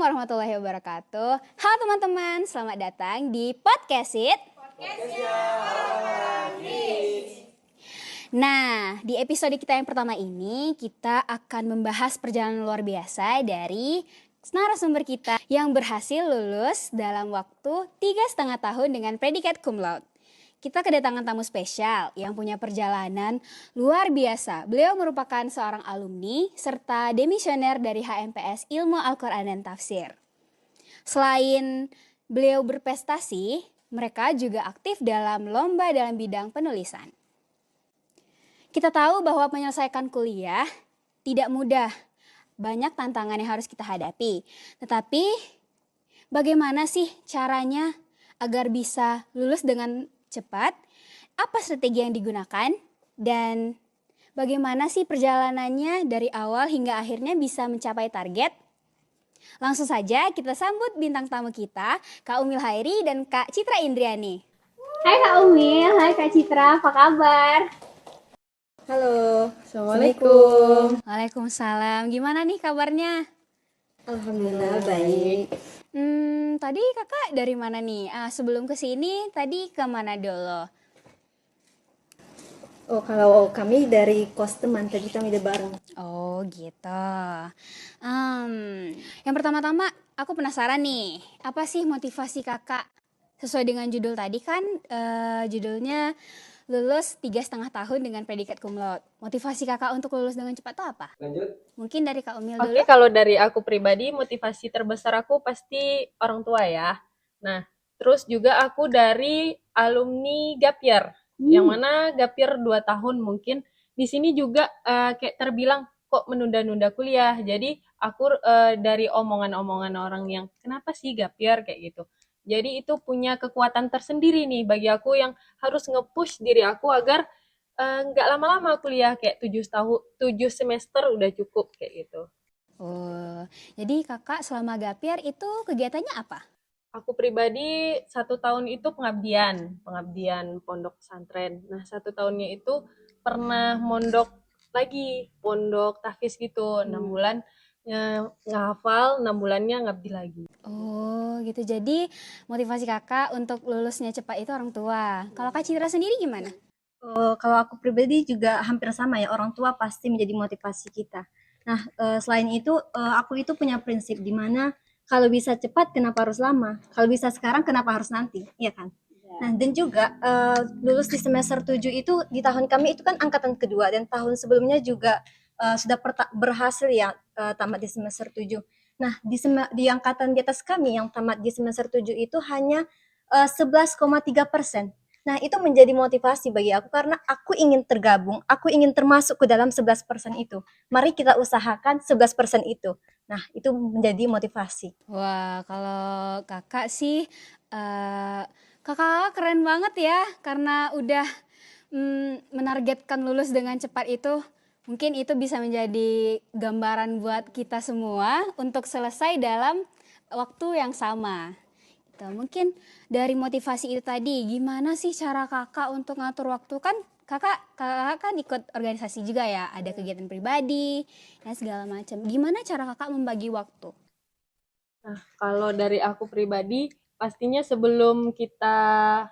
warahmatullahi wabarakatuh. Halo teman-teman, selamat datang di Podcast It. Nah, di episode kita yang pertama ini kita akan membahas perjalanan luar biasa dari narasumber kita yang berhasil lulus dalam waktu 3,5 tahun dengan predikat cum laude. Kita kedatangan tamu spesial yang punya perjalanan luar biasa. Beliau merupakan seorang alumni serta demisioner dari HMPS Ilmu Al-Quran dan Tafsir. Selain beliau berprestasi, mereka juga aktif dalam lomba dalam bidang penulisan. Kita tahu bahwa menyelesaikan kuliah tidak mudah. Banyak tantangan yang harus kita hadapi. Tetapi bagaimana sih caranya agar bisa lulus dengan cepat? Apa strategi yang digunakan? Dan bagaimana sih perjalanannya dari awal hingga akhirnya bisa mencapai target? Langsung saja kita sambut bintang tamu kita, Kak Umil Hairi dan Kak Citra Indriani. Hai Kak Umil, hai Kak Citra, apa kabar? Halo, Assalamualaikum. Waalaikumsalam. Gimana nih kabarnya? Alhamdulillah baik. Tadi kakak dari mana nih? Sebelum kesini tadi ke mana dulu? Oh, kalau kami dari kos teman, tadi kami udah bareng. Oh gitu. Yang pertama-tama aku penasaran nih, apa sih motivasi kakak? Sesuai dengan judul tadi kan, judulnya lulus 3,5 tahun dengan predikat cum laude. Motivasi kakak untuk lulus dengan cepat itu apa? Lanjut. Mungkin dari Kak Umil dulu. Oke, kalau dari aku pribadi, motivasi terbesar aku pasti orang tua ya. Nah, terus juga aku dari alumni gap year, yang mana gap year 2 tahun mungkin. Di sini juga kayak terbilang kok menunda-nunda kuliah. Jadi aku dari omongan-omongan orang yang kenapa sih gap year kayak gitu. Jadi itu punya kekuatan tersendiri nih bagi aku yang harus nge-push diri aku agar nggak lama-lama kuliah kayak 7 semester udah cukup kayak gitu. Oh, jadi kakak selama gap year itu kegiatannya apa? Aku pribadi 1 tahun itu pengabdian pondok pesantren. Nah 1 tahunnya itu pernah pondok tahfiz gitu, 6 bulan ngehafal, 6 bulannya ngabdi lagi. Oh gitu, jadi motivasi kakak untuk lulusnya cepat itu orang tua. Kalau Kak Citra sendiri gimana? Kalau aku pribadi juga hampir sama ya, orang tua pasti menjadi motivasi kita. Nah, selain itu aku itu punya prinsip di mana kalau bisa cepat kenapa harus lama? Kalau bisa sekarang kenapa harus nanti? Iya kan? Nah, dan juga lulus di semester 7 itu di tahun kami itu kan angkatan kedua dan tahun sebelumnya juga sudah berhasil ya tamat di semester 7. Nah, di angkatan di atas kami yang tamat di semester 7 itu hanya 11,3%. Nah, itu menjadi motivasi bagi aku karena aku ingin tergabung, aku ingin termasuk ke dalam 11% itu. Mari kita usahakan 11% itu. Nah, itu menjadi motivasi. Wah, kalau kakak sih, kakak keren banget ya karena udah menargetkan lulus dengan cepat itu. Mungkin itu bisa menjadi gambaran buat kita semua untuk selesai dalam waktu yang sama. Gitu. Mungkin dari motivasi itu tadi, gimana sih cara kakak untuk ngatur waktu? Kan kakak kan ikut organisasi juga ya, ada kegiatan pribadi dan segala macam. Gimana cara kakak membagi waktu? Nah, kalau dari aku pribadi, pastinya sebelum kita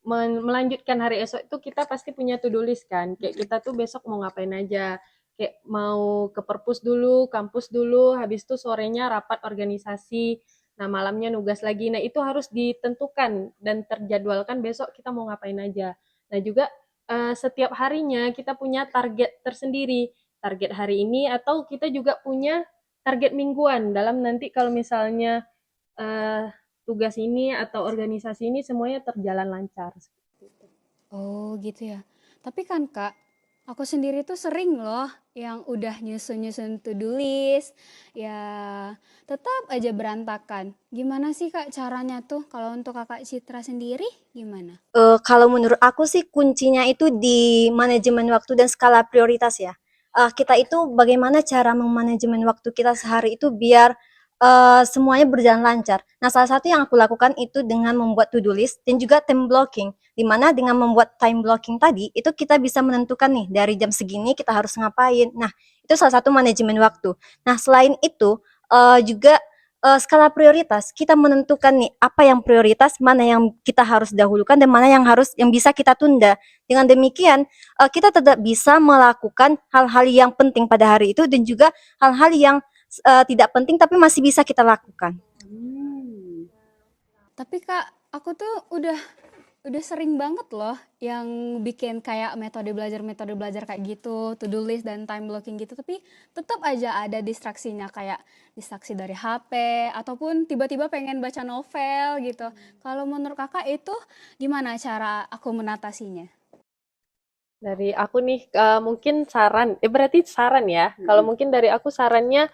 melanjutkan hari esok itu kita pasti punya to-do list kan. Kayak kita tuh besok mau ngapain aja. Kayak mau ke perpus dulu, kampus dulu, habis itu sorenya rapat organisasi, nah malamnya nugas lagi. Nah itu harus ditentukan dan terjadwalkan besok kita mau ngapain aja. Nah juga setiap harinya kita punya target tersendiri. Target hari ini atau kita juga punya target mingguan dalam nanti kalau misalnya tugas ini atau organisasi ini semuanya terjalan lancar. Oh gitu ya. Tapi kan Kak, aku sendiri tuh sering loh yang udah nyusun-nyusun to-do list, ya tetap aja berantakan. Gimana sih Kak caranya tuh? Kalau untuk Kakak Citra sendiri gimana? Kalau menurut aku sih kuncinya itu di manajemen waktu dan skala prioritas ya. Kita itu bagaimana cara memanajemen waktu kita sehari itu biar semuanya berjalan lancar. Nah, salah satu yang aku lakukan itu dengan membuat to-do list dan juga time blocking. Di mana dengan membuat time blocking tadi, itu kita bisa menentukan nih dari jam segini kita harus ngapain. Nah, itu salah satu manajemen waktu. Nah, selain itu juga skala prioritas, kita menentukan nih apa yang prioritas, mana yang kita harus dahulukan dan mana yang bisa kita tunda. Dengan demikian, kita tetap bisa melakukan hal-hal yang penting pada hari itu dan juga hal-hal yang tidak penting tapi masih bisa kita lakukan. Tapi Kak, aku tuh udah sering banget loh yang bikin kayak metode belajar kayak gitu, to do list dan time blocking gitu, tapi tetap aja ada distraksinya kayak distraksi dari HP ataupun tiba-tiba pengen baca novel gitu. Kalau menurut Kakak itu gimana cara aku menatasinya? Dari aku nih, mungkin berarti saran ya. Kalau mungkin dari aku sarannya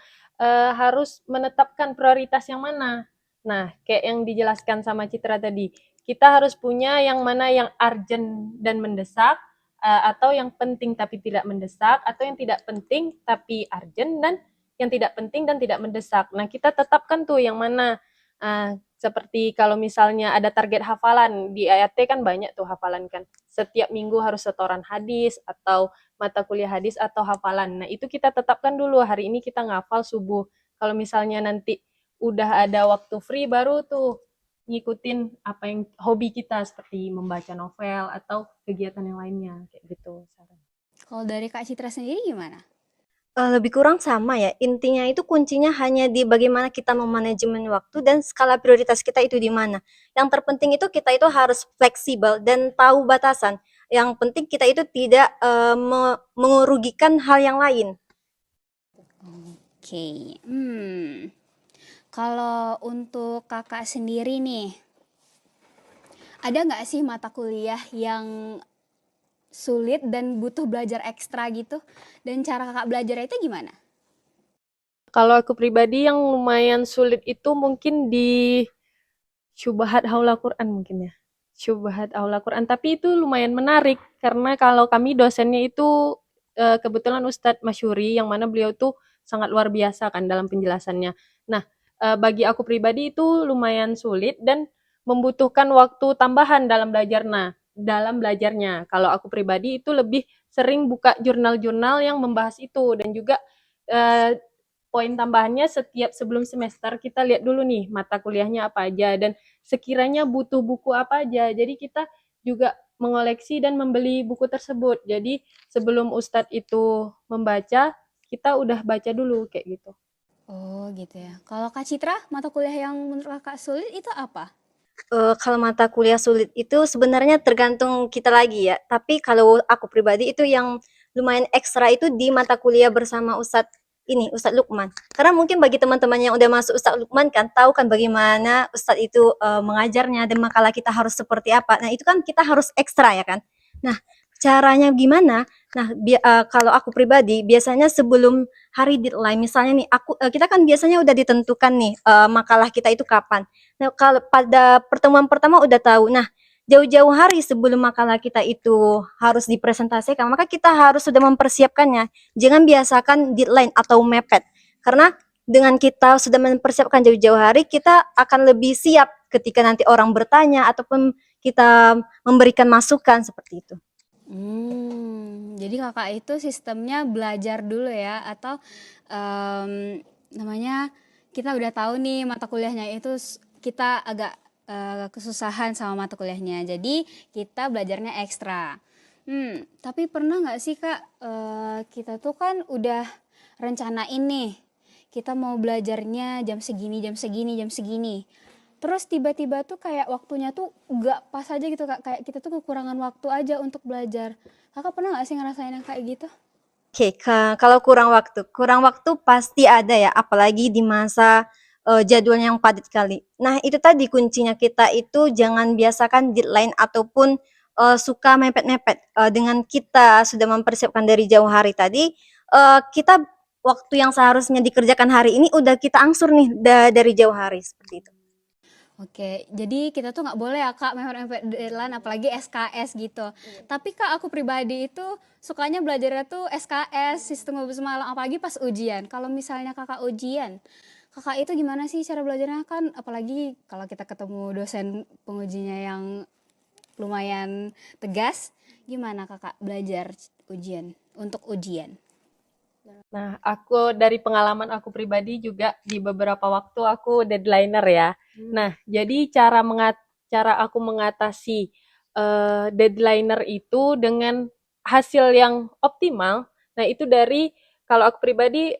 harus menetapkan prioritas yang mana. Nah, kayak yang dijelaskan sama Citra tadi, kita harus punya yang mana yang urgent dan mendesak, atau yang penting tapi tidak mendesak, atau yang tidak penting tapi urgent dan yang tidak penting dan tidak mendesak. Nah, kita tetapkan tuh yang mana. Seperti kalau misalnya ada target hafalan di IAT kan banyak tuh hafalan kan. Setiap minggu harus setoran hadis atau mata kuliah hadis atau hafalan. Nah, itu kita tetapkan dulu hari ini kita ngafal subuh. Kalau misalnya nanti udah ada waktu free baru tuh ngikutin apa yang hobi kita seperti membaca novel atau kegiatan yang lainnya kayak gitu. Kalau dari Kak Citra sendiri gimana? Lebih kurang sama ya, intinya itu kuncinya hanya di bagaimana kita memanajemen waktu dan skala prioritas kita itu di mana. Yang terpenting itu kita itu harus fleksibel dan tahu batasan. Yang penting kita itu tidak merugikan hal yang lain. Oke, kalau untuk Kakak sendiri nih, ada nggak sih mata kuliah yang sulit dan butuh belajar ekstra gitu? Dan cara Kakak belajarnya itu gimana? Kalau aku pribadi yang lumayan sulit itu mungkin di Syubhat Haula Quran mungkin ya. Syubhat Haula Quran. Tapi itu lumayan menarik karena kalau kami dosennya itu kebetulan Ustadz Masyuri yang mana beliau tuh sangat luar biasa kan dalam penjelasannya. Nah, bagi aku pribadi itu lumayan sulit dan membutuhkan waktu tambahan dalam belajarnya. Kalau aku pribadi itu lebih sering buka jurnal-jurnal yang membahas itu dan juga eh, poin tambahannya setiap sebelum semester kita lihat dulu nih mata kuliahnya apa aja dan sekiranya butuh buku apa aja. Jadi kita juga mengoleksi dan membeli buku tersebut. Jadi sebelum Ustadz itu membaca, kita udah baca dulu kayak gitu. Oh gitu ya. Kalau Kak Citra, mata kuliah yang menurut Kakak sulit itu apa? Kalau mata kuliah sulit itu sebenarnya tergantung kita lagi ya, tapi kalau aku pribadi itu yang lumayan ekstra itu di mata kuliah bersama Ustadz Lukman. Karena mungkin bagi teman-teman yang udah masuk Ustadz Lukman kan tahu kan bagaimana Ustadz itu mengajarnya dan makalah kita harus seperti apa. Nah, itu kan kita harus ekstra ya kan. Nah, caranya gimana? Nah, kalau aku pribadi biasanya sebelum hari deadline misalnya nih kita kan biasanya udah ditentukan nih makalah kita itu kapan. Nah, kalau pada pertemuan pertama udah tahu. Nah, jauh-jauh hari sebelum makalah kita itu harus dipresentasikan, maka kita harus sudah mempersiapkannya. Jangan biasakan deadline atau mepet. Karena dengan kita sudah mempersiapkan jauh-jauh hari, kita akan lebih siap ketika nanti orang bertanya ataupun kita memberikan masukan seperti itu. Jadi Kakak itu sistemnya belajar dulu ya atau namanya kita udah tahu nih mata kuliahnya itu kita agak kesusahan sama mata kuliahnya. Jadi kita belajarnya ekstra. Tapi pernah nggak sih Kak kita tuh kan udah rencanain nih kita mau belajarnya jam segini, jam segini, jam segini. Terus tiba-tiba tuh kayak waktunya tuh gak pas aja gitu Kak. Kayak kita tuh kekurangan waktu aja untuk belajar. Kakak pernah gak sih ngerasain yang kayak gitu? Oke, kalau kurang waktu pasti ada ya, apalagi di masa jadwal yang padat kali. Nah, itu tadi kuncinya kita itu jangan biasakan deadline ataupun suka mepet-mepet. Dengan kita sudah mempersiapkan dari jauh hari tadi, kita waktu yang seharusnya dikerjakan hari ini udah kita angsur nih dari jauh hari seperti itu. Oke, jadi kita tuh nggak boleh ya Kak mepet-mepet deadline apalagi SKS gitu. Tapi Kak aku pribadi itu sukanya belajarnya tuh SKS, sistem ngobrol semalam apalagi pas ujian. Kalau misalnya Kakak ujian, Kakak itu gimana sih cara belajarnya kan apalagi kalau kita ketemu dosen pengujinya yang lumayan tegas, gimana Kakak belajar ujian untuk ujian? Nah, aku dari pengalaman aku pribadi juga di beberapa waktu aku deadlineer ya. Nah, jadi cara aku mengatasi deadlineer itu dengan hasil yang optimal. Nah, itu dari kalau aku pribadi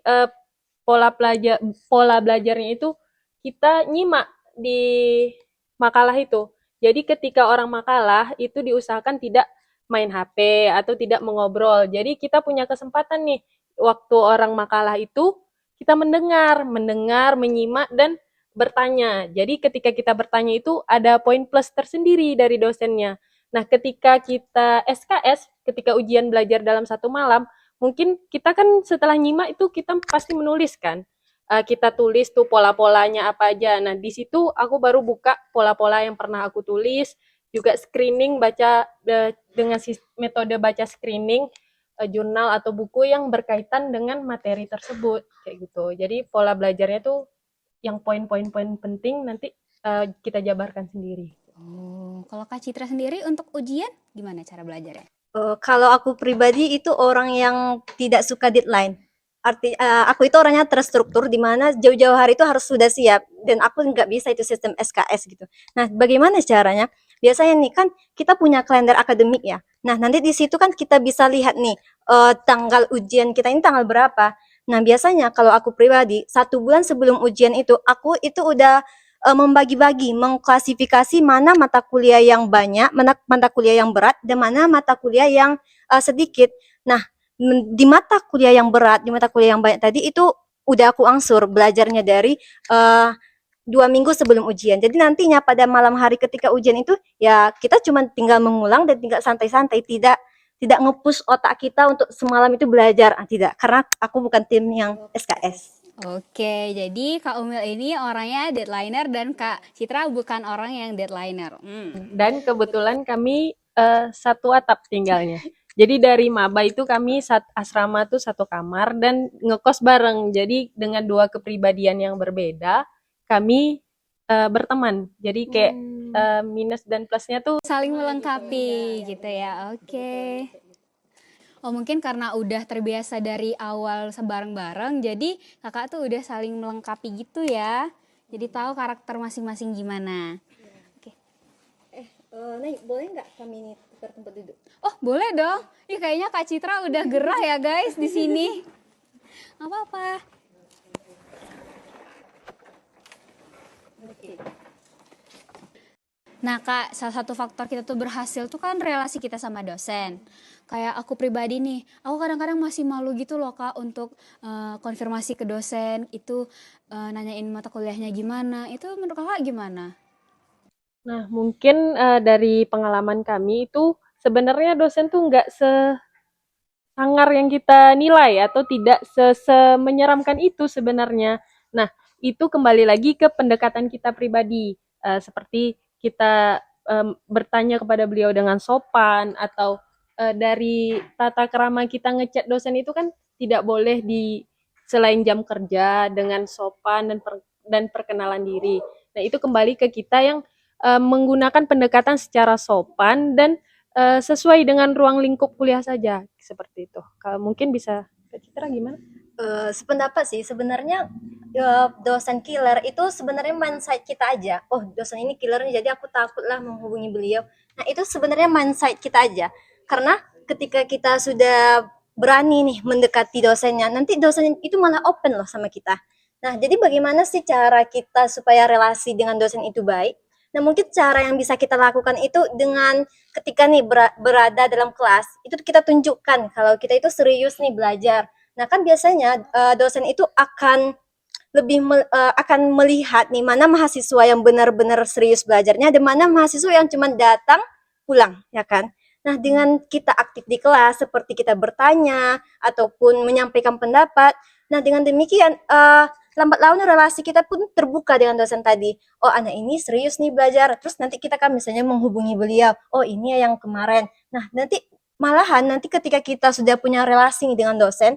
pola belajarnya itu kita nyimak di makalah itu. Jadi ketika orang makalah itu diusahakan tidak main HP atau tidak mengobrol. Jadi kita punya kesempatan nih waktu orang makalah itu kita mendengar, menyimak dan bertanya. Jadi ketika kita bertanya itu ada poin plus tersendiri dari dosennya. Nah, ketika kita SKS, ketika ujian belajar dalam satu malam, mungkin kita kan setelah nyimak itu kita pasti menulis kan. Kita tulis tuh pola-polanya apa aja. Nah, di situ aku baru buka pola-pola yang pernah aku tulis, juga screening baca dengan metode baca screening jurnal atau buku yang berkaitan dengan materi tersebut kayak gitu. Jadi pola belajarnya tuh yang poin-poin penting nanti kita jabarkan sendiri. Oh, kalau Kak Citra sendiri untuk ujian gimana cara belajarnya? Kalau aku pribadi itu orang yang tidak suka deadline. Aku itu orangnya terstruktur di mana jauh-jauh hari itu harus sudah siap dan aku nggak bisa itu sistem SKS gitu. Nah, bagaimana caranya? Biasanya nih kan kita punya kalender akademik ya. Nah, nanti di situ kan kita bisa lihat nih tanggal ujian kita ini tanggal berapa. Nah, biasanya kalau aku pribadi 1 bulan sebelum ujian itu aku itu udah membagi-bagi, mengklasifikasi mana mata kuliah yang banyak, mana mata kuliah yang berat, dan mana mata kuliah yang sedikit. Nah, di mata kuliah yang berat, di mata kuliah yang banyak tadi itu udah aku angsur belajarnya dari 2 minggu sebelum ujian. Jadi nantinya pada malam hari ketika ujian itu ya kita cuma tinggal mengulang dan tinggal santai-santai, tidak ngepush otak kita untuk semalam itu belajar. Tidak, karena aku bukan tim yang SKS. Oke, jadi Kak Umil ini orangnya deadlineer dan Kak Citra bukan orang yang deadlineer. Dan kebetulan kami satu atap tinggalnya. Jadi dari maba itu kami asrama tuh satu kamar dan ngekos bareng. Jadi dengan dua kepribadian yang berbeda, kami berteman. Jadi kayak minus dan plusnya tuh Saling melengkapi gitu ya. Oke. Oh, mungkin karena udah terbiasa dari awal bareng-bareng, jadi kakak tuh udah saling melengkapi gitu ya. Jadi tahu karakter masing-masing gimana. Oke. Nih, boleh nggak kami ini tukar tempat duduk? Oh, boleh dong. Ih, kayaknya Kak Citra udah gerah ya guys di sini. Nggak apa-apa. Nah Kak, salah satu faktor kita tuh berhasil tuh kan relasi kita sama dosen. Kayak aku pribadi nih, aku kadang-kadang masih malu gitu loh Kak untuk konfirmasi ke dosen itu nanyain mata kuliahnya gimana. Itu menurut Kakak gimana? Nah, mungkin dari pengalaman kami itu sebenarnya dosen tuh nggak sesangar yang kita nilai atau tidak menyeramkan itu sebenarnya. Nah, itu kembali lagi ke pendekatan kita pribadi. Seperti kita bertanya kepada beliau dengan sopan atau dari tata krama kita ngechat dosen itu kan tidak boleh di selain jam kerja dengan sopan dan perkenalan diri. Nah, itu kembali ke kita yang menggunakan pendekatan secara sopan dan sesuai dengan ruang lingkup kuliah saja seperti itu. Kalau mungkin bisa Kak Citra gimana? Sependapat sih sebenarnya dosen killer itu sebenarnya mindset kita aja. Oh, dosen ini killer nih, jadi aku takutlah menghubungi beliau. Nah, itu sebenarnya mindset kita aja. Karena ketika kita sudah berani nih mendekati dosennya, nanti dosen itu malah open loh sama kita. Nah, jadi bagaimana sih cara kita supaya relasi dengan dosen itu baik? Nah, mungkin cara yang bisa kita lakukan itu dengan ketika nih berada dalam kelas, itu kita tunjukkan kalau kita itu serius nih belajar. Nah, kan biasanya dosen itu akan akan melihat nih mana mahasiswa yang benar-benar serius belajarnya dan mana mahasiswa yang cuma datang pulang, ya kan? Nah, dengan kita aktif di kelas seperti kita bertanya ataupun menyampaikan pendapat, nah dengan demikian lambat laun relasi kita pun terbuka dengan dosen tadi. Oh, anak ini serius nih belajar. Terus nanti kita kan misalnya menghubungi beliau. Oh, ini yang kemarin. Nah, nanti malahan nanti ketika kita sudah punya relasi dengan dosen,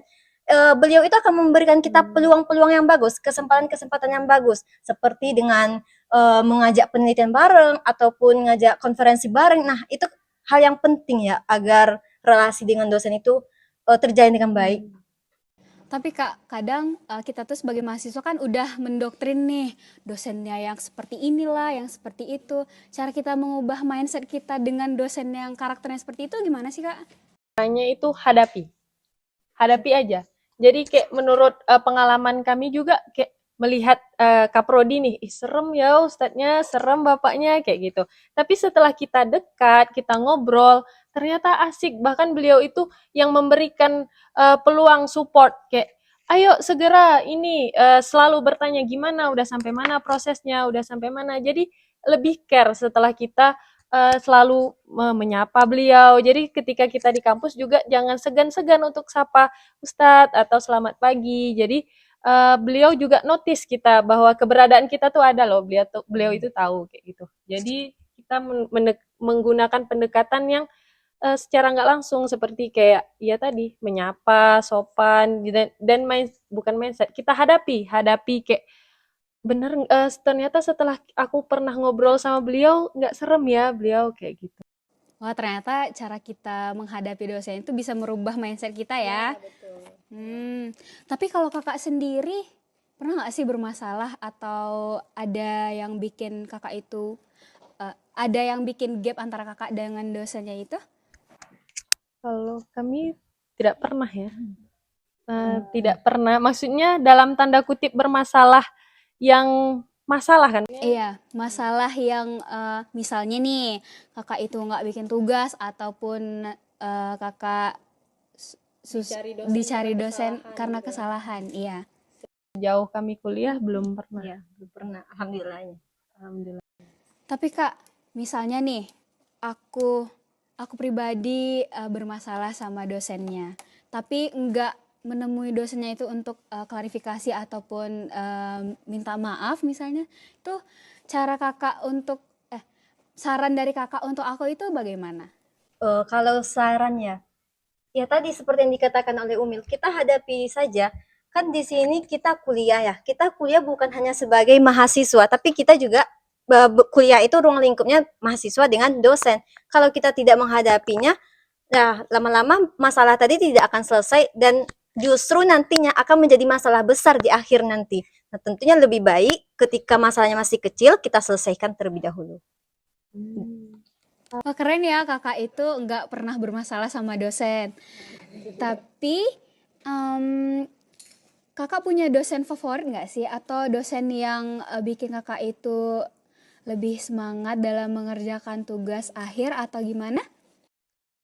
beliau itu akan memberikan kita peluang-peluang yang bagus, kesempatan-kesempatan yang bagus, seperti dengan mengajak penelitian bareng ataupun ngajak konferensi bareng. Nah, itu hal yang penting ya agar relasi dengan dosen itu terjalin dengan baik. Tapi Kak, kadang kita tuh sebagai mahasiswa kan udah mendoktrin nih dosennya yang seperti inilah, yang seperti itu. Cara kita mengubah mindset kita dengan dosen yang karakternya seperti itu gimana sih Kak? Caranya itu hadapi aja. Jadi kayak menurut pengalaman kami juga kayak melihat Kak Prodi nih, ih serem ya ustadznya, serem bapaknya kayak gitu. Tapi setelah kita dekat, kita ngobrol, ternyata asik. Bahkan beliau itu yang memberikan peluang support kayak ayo segera ini selalu bertanya gimana, udah sampai mana prosesnya, udah sampai mana. Jadi lebih care setelah kita selalu menyapa beliau. Jadi ketika kita di kampus juga jangan segan-segan untuk sapa Ustadz atau selamat pagi. Jadi beliau juga notice kita bahwa keberadaan kita tuh ada loh. Beliau itu tahu kayak gitu. Jadi kita menggunakan pendekatan yang secara nggak langsung seperti kayak ya tadi menyapa, sopan dan bukan mindset kita hadapi kayak bener ternyata setelah aku pernah ngobrol sama beliau nggak serem ya beliau kayak gitu. Wah, ternyata cara kita menghadapi dosen itu bisa merubah mindset kita ya. Tapi kalau kakak sendiri pernah nggak sih bermasalah atau ada yang bikin kakak itu ada yang bikin gap antara kakak dengan dosennya itu? Kalau kami tidak pernah ya. Tidak pernah, maksudnya dalam tanda kutip bermasalah yang masalah kan? Iya, masalah yang misalnya nih kakak itu nggak bikin tugas ataupun kakak dicari dosen karena kesalahan. Iya. Jauh kami kuliah belum pernah. Ya, belum pernah. Alhamdulillahnya. Alhamdulillah. Tapi Kak, misalnya nih, aku pribadi bermasalah sama dosennya, tapi nggak menemui dosennya itu untuk klarifikasi ataupun minta maaf misalnya, itu cara kakak untuk saran dari kakak untuk aku itu bagaimana? Kalau sarannya, ya tadi seperti yang dikatakan oleh Umil, kita hadapi saja. Kan di sini kita kuliah ya. Kita kuliah bukan hanya sebagai mahasiswa, tapi kita juga kuliah itu ruang lingkupnya mahasiswa dengan dosen. Kalau kita tidak menghadapinya, nah lama-lama masalah tadi tidak akan selesai dan justru nantinya akan menjadi masalah besar di akhir nanti. Nah, tentunya lebih baik ketika masalahnya masih kecil kita selesaikan terlebih dahulu. Wah, keren ya kakak itu nggak pernah bermasalah sama dosen. Tapi kakak punya dosen favorit nggak sih? Atau dosen yang bikin kakak itu lebih semangat dalam mengerjakan tugas akhir atau gimana?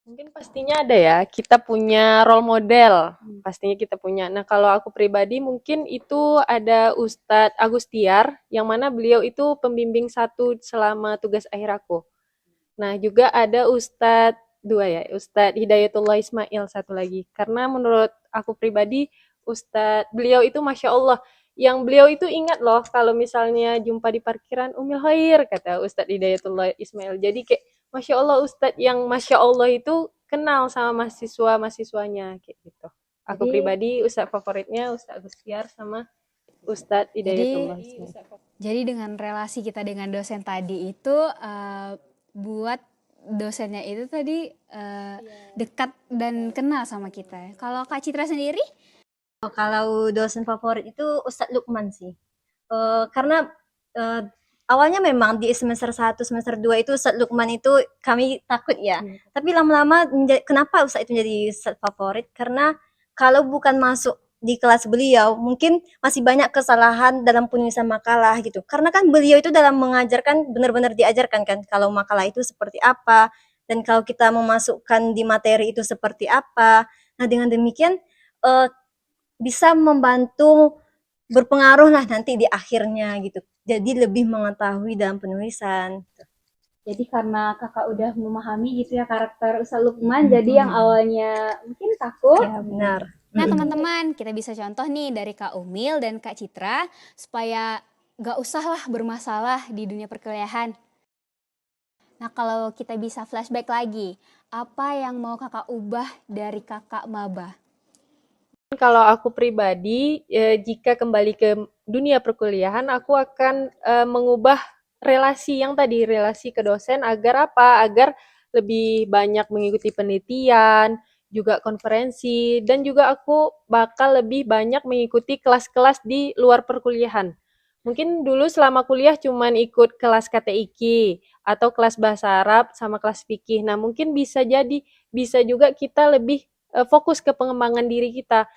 Mungkin pastinya ada ya, kita punya role model, pastinya kita punya. Nah kalau aku pribadi mungkin itu ada Ustadz Agustiar, yang mana beliau itu pembimbing satu selama tugas akhir aku. Nah juga ada Ustadz dua ya, Ustadz Hidayatullah Ismail satu lagi. Karena menurut aku pribadi Ustadz beliau itu Masya Allah, yang beliau itu ingat loh kalau misalnya jumpa di parkiran Umil Khair kata Ustadz Hidayatullah Ismail. Jadi kayak Masya Allah Ustadz yang Masya Allah itu kenal sama mahasiswa-mahasiswanya kayak gitu. Aku Jadi- pribadi Ustadz favoritnya Ustadz Agustiar sama Ustadz Hidayatullah Ismail. Jadi dengan relasi kita dengan dosen tadi itu buat dosennya itu tadi dekat dan kenal sama kita. Kalau Kak Citra sendiri? Kalau dosen favorit itu Ustadz Lukman sih. Karena awalnya memang di semester 1, semester 2 itu Ustadz Lukman itu kami takut ya. Tapi lama-lama kenapa Ustadz itu menjadi Ustadz favorit? Karena kalau bukan masuk di kelas beliau, mungkin masih banyak kesalahan dalam penulisan makalah gitu. Karena kan beliau itu dalam mengajarkan benar-benar diajarkan kan kalau makalah itu seperti apa dan kalau kita memasukkan di materi itu seperti apa. Nah, dengan demikian bisa membantu berpengaruh lah nanti di akhirnya gitu. Jadi lebih mengetahui dalam penulisan. Jadi karena kakak udah memahami gitu ya karakter Ustaz Lukman, jadi yang awalnya mungkin takut, Ya, benar. Nah teman-teman, kita bisa contoh nih dari Kak Umil dan Kak Citra supaya gak usah lah bermasalah di dunia perkuliahan. Nah kalau kita bisa flashback lagi, apa yang mau kakak ubah dari kakak maba? Kalau aku pribadi, jika kembali ke dunia perkuliahan, aku akan mengubah relasi yang tadi, relasi ke dosen agar apa? Agar lebih banyak mengikuti penelitian, juga konferensi, dan juga aku bakal lebih banyak mengikuti kelas-kelas di luar perkuliahan. Mungkin dulu selama kuliah cuman ikut kelas KTIK atau kelas bahasa Arab sama kelas fikih. Nah, mungkin bisa juga kita lebih fokus ke pengembangan diri kita.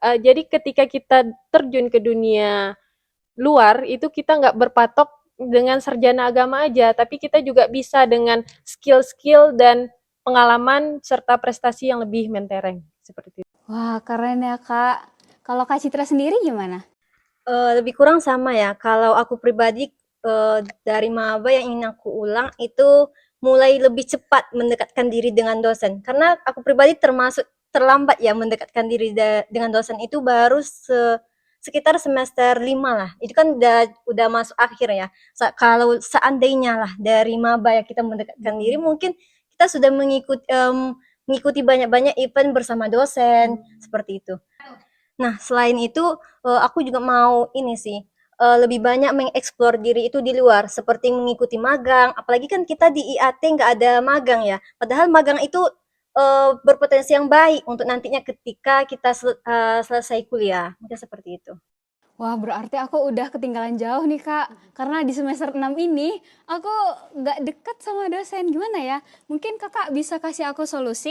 Jadi ketika kita terjun ke dunia luar itu kita nggak berpatok dengan sarjana agama aja, tapi kita juga bisa dengan skill-skill dan pengalaman serta prestasi yang lebih mentereng seperti itu. Wah, keren ya Kak. Kalau Kak Citra sendiri gimana? Lebih kurang sama ya. Kalau aku pribadi dari maba yang ingin aku ulang itu mulai lebih cepat mendekatkan diri dengan dosen. Karena aku pribadi termasuk terlambat ya mendekatkan diri dengan dosen itu baru sekitar semester 5 lah. Itu kan udah masuk akhir ya. Kalau seandainya lah dari maba ya kita mendekatkan diri, mungkin kita sudah mengikuti banyak-banyak event bersama dosen seperti itu. Nah, selain itu aku juga mau ini sih, lebih banyak mengeksplor diri itu di luar, seperti mengikuti magang, apalagi kan kita di IAT nggak ada magang ya. Padahal magang itu berpotensi yang baik untuk nantinya ketika kita selesai kuliah, mungkin seperti itu. Wah, berarti aku udah ketinggalan jauh nih Kak. Karena di semester 6 ini aku nggak dekat sama dosen. Gimana ya? Mungkin Kakak bisa kasih aku solusi?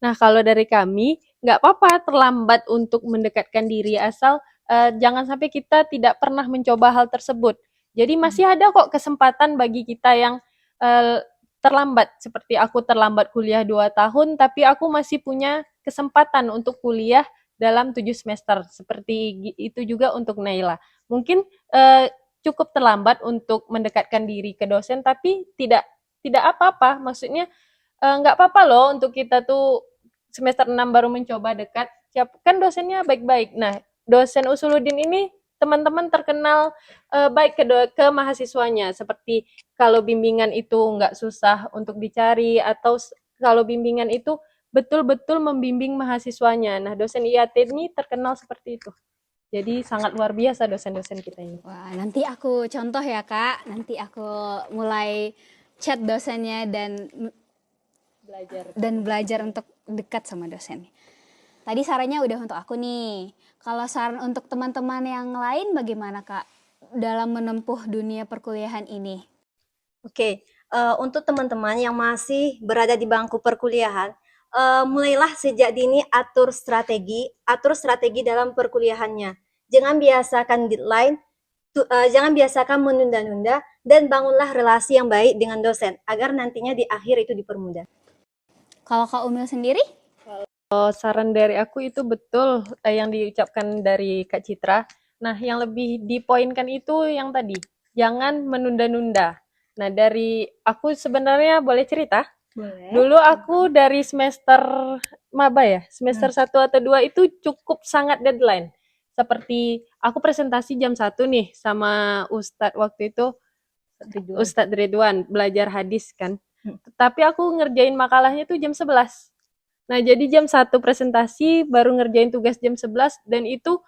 Nah, kalau dari kami, nggak apa-apa terlambat untuk mendekatkan diri, asal jangan sampai kita tidak pernah mencoba hal tersebut. Jadi masih ada kok kesempatan bagi kita yang terlambat, seperti aku terlambat kuliah 2 tahun, tapi aku masih punya kesempatan untuk kuliah dalam 7 semester. Seperti itu juga untuk Naila. Mungkin cukup terlambat untuk mendekatkan diri ke dosen, tapi tidak apa-apa. Maksudnya nggak apa-apa loh untuk kita tuh semester 6 baru mencoba dekat, kan dosennya baik-baik. Nah, dosen Usuluddin ini teman-teman terkenal baik ke mahasiswanya, seperti kalau bimbingan itu nggak susah untuk dicari, atau kalau bimbingan itu betul-betul membimbing mahasiswanya. Nah, dosen IAT ini terkenal seperti itu. Jadi sangat luar biasa dosen-dosen kita ini. Wah, nanti aku contoh ya Kak. Nanti aku mulai chat dosennya belajar untuk dekat sama dosennya. Tadi sarannya udah untuk aku nih. Kalau saran untuk teman-teman yang lain bagaimana Kak dalam menempuh dunia perkuliahan ini? Oke, untuk teman-teman yang masih berada di bangku perkuliahan, mulailah sejak dini atur strategi dalam perkuliahannya. Jangan biasakan deadline, jangan biasakan menunda-nunda, dan bangunlah relasi yang baik dengan dosen agar nantinya di akhir itu dipermudah. Kalau Kak Umil sendiri? Saran dari aku itu betul yang diucapkan dari Kak Citra. Nah, yang lebih dipoinkan itu yang tadi, jangan menunda-nunda. Nah, dari aku sebenarnya boleh cerita? Boleh. Dulu aku dari semester maba ya, semester 1 atau 2 itu cukup sangat deadline. Seperti aku presentasi jam 1 nih sama Ustadz waktu itu, Ustadz Ridwan, belajar hadis kan. Tapi aku ngerjain makalahnya tuh jam 11. Nah, jadi jam 1 presentasi, baru ngerjain tugas jam 11, dan itu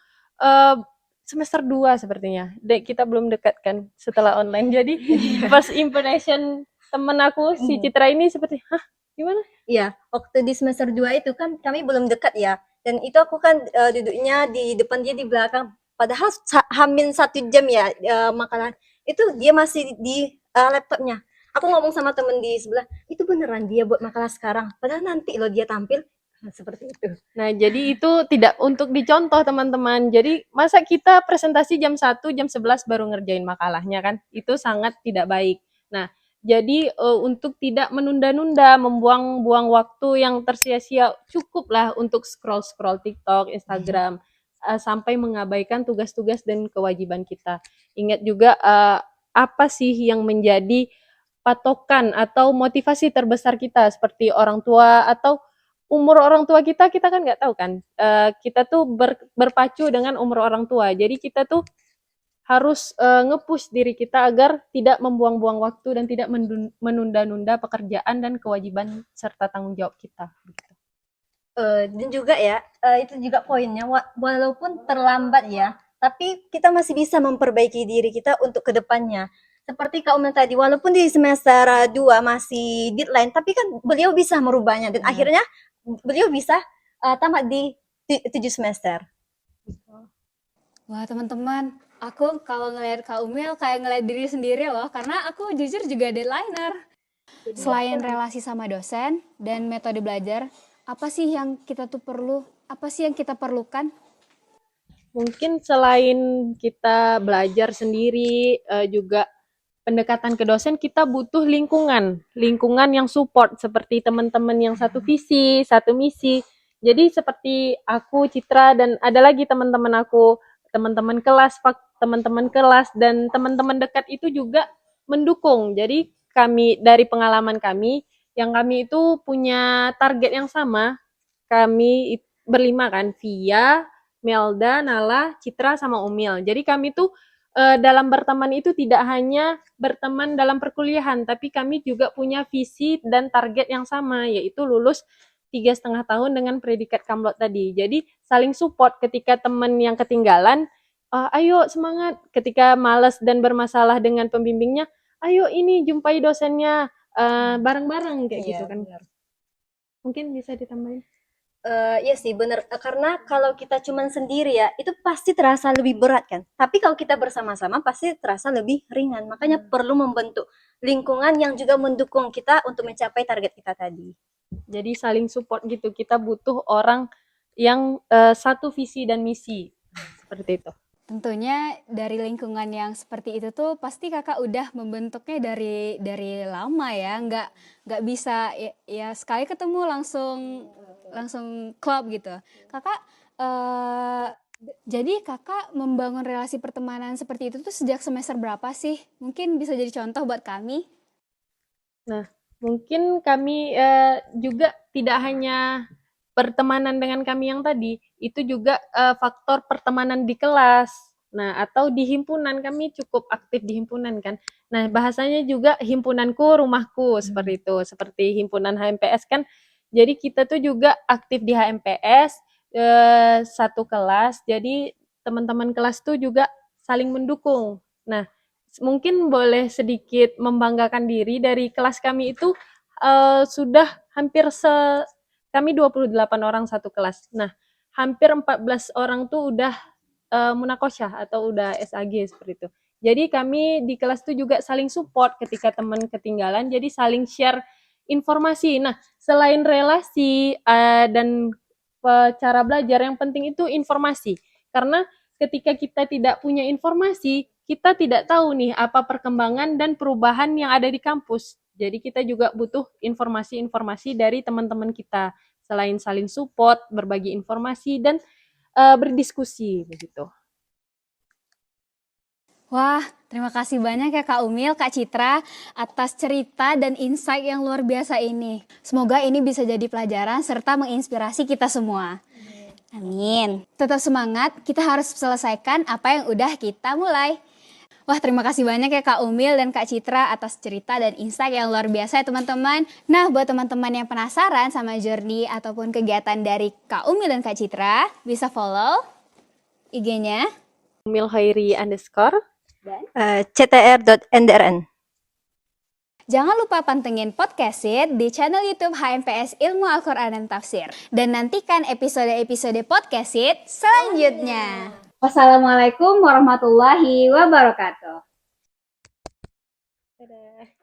semester 2 sepertinya. Kita belum dekat kan setelah online. Jadi first impression temen aku, si Citra ini seperti, hah, gimana? Iya, waktu di semester 2 itu kan kami belum dekat ya. Dan itu aku kan duduknya di depan dia di belakang. Padahal hamin 1 jam ya makalah. Itu dia masih di laptopnya. Aku ngomong sama temen di sebelah, itu beneran dia buat makalah sekarang. Padahal nanti loh dia tampil. Nah, seperti itu. Nah, jadi itu tidak untuk dicontoh teman-teman. Jadi masa kita presentasi jam 1, jam 11 baru ngerjain makalahnya kan? Itu sangat tidak baik. Nah, jadi untuk tidak menunda-nunda, membuang-buang waktu yang tersia-sia, cukuplah untuk scroll-scroll TikTok, Instagram, sampai mengabaikan tugas-tugas dan kewajiban kita. Ingat juga apa sih yang menjadi patokan atau motivasi terbesar kita, seperti orang tua atau umur orang tua kita kan nggak tahu kan. Kita tuh berpacu dengan umur orang tua. Jadi kita tuh harus nge-push diri kita agar tidak membuang-buang waktu dan tidak menunda-nunda pekerjaan dan kewajiban serta tanggung jawab kita. Dan juga ya, itu juga poinnya, walaupun terlambat ya, tapi kita masih bisa memperbaiki diri kita untuk kedepannya. Seperti Kak Umil tadi, walaupun di semester 2 masih deadline, tapi kan beliau bisa merubahnya dan akhirnya beliau bisa tamat di 7 semester. Wah teman-teman, aku kalau ngeliat Kak Umil kayak ngeliat diri sendiri loh, karena aku jujur juga deadlineer. Selain relasi sama dosen dan metode belajar, apa sih yang kita tuh perlu? Apa sih yang kita perlukan? Mungkin selain kita belajar sendiri, juga pendekatan ke dosen, kita butuh lingkungan yang support seperti teman-teman yang satu visi, satu misi. Jadi seperti aku, Citra, dan ada lagi teman-teman aku, teman-teman kelas dan teman-teman dekat itu juga mendukung. Jadi kami dari pengalaman kami, yang kami itu punya target yang sama. Kami berlima kan, Via, Melda, Nala, Citra, sama Umil. Jadi kami tuh dalam berteman itu tidak hanya berteman dalam perkuliahan, tapi kami juga punya visi dan target yang sama, yaitu lulus 3,5 tahun dengan predikat kamlot tadi. Jadi saling support ketika teman yang ketinggalan, ayo semangat. Ketika malas dan bermasalah dengan pembimbingnya, ayo ini jumpai dosennya bareng-bareng kayak gitu kan. Benar. Mungkin bisa ditambahin. Iya sih bener, karena kalau kita cuman sendiri ya, itu pasti terasa lebih berat kan. Tapi kalau kita bersama-sama pasti terasa lebih ringan. Makanya perlu membentuk lingkungan yang juga mendukung kita untuk mencapai target kita tadi. Jadi saling support gitu. Kita butuh orang yang satu visi dan misi. Seperti itu. Tentunya dari lingkungan yang seperti itu tuh pasti kakak udah membentuknya dari lama ya, nggak bisa ya sekali ketemu langsung klop gitu. Kakak jadi kakak membangun relasi pertemanan seperti itu tuh sejak semester berapa sih? Mungkin bisa jadi contoh buat kami. Nah, mungkin kami juga tidak hanya pertemanan dengan kami yang tadi, itu juga faktor pertemanan di kelas. Nah, atau di himpunan, kami cukup aktif di himpunan kan. Nah, bahasanya juga himpunanku, rumahku, seperti itu. Seperti himpunan HMPS kan, jadi kita tuh juga aktif di HMPS, satu kelas, jadi teman-teman kelas tuh juga saling mendukung. Nah, mungkin boleh sedikit membanggakan diri dari kelas kami itu sudah hampir kami 28 orang satu kelas. Nah, hampir 14 orang tuh udah munakosyah atau udah SAG seperti itu. Jadi kami di kelas tuh juga saling support ketika teman ketinggalan, jadi saling share informasi. Nah, selain relasi dan cara belajar, yang penting itu informasi. Karena ketika kita tidak punya informasi, kita tidak tahu nih apa perkembangan dan perubahan yang ada di kampus. Jadi kita juga butuh informasi-informasi dari teman-teman kita, selain saling support, berbagi informasi, dan berdiskusi begitu. Wah, terima kasih banyak ya Kak Umil, Kak Citra atas cerita dan insight yang luar biasa ini. Semoga ini bisa jadi pelajaran serta menginspirasi kita semua. Amin. Tetap semangat, kita harus selesaikan apa yang udah kita mulai. Wah, terima kasih banyak ya Kak Umil dan Kak Citra atas cerita dan insight yang luar biasa ya teman-teman. Nah, buat teman-teman yang penasaran sama journey ataupun kegiatan dari Kak Umil dan Kak Citra, bisa follow IG-nya Umil_Khairi_ ctr.ndrn. Jangan lupa pantengin podcast di channel YouTube HMPS Ilmu Al-Quran dan Tafsir. Dan nantikan episode-episode podcast selanjutnya. Wassalamualaikum warahmatullahi wabarakatuh. Dadah.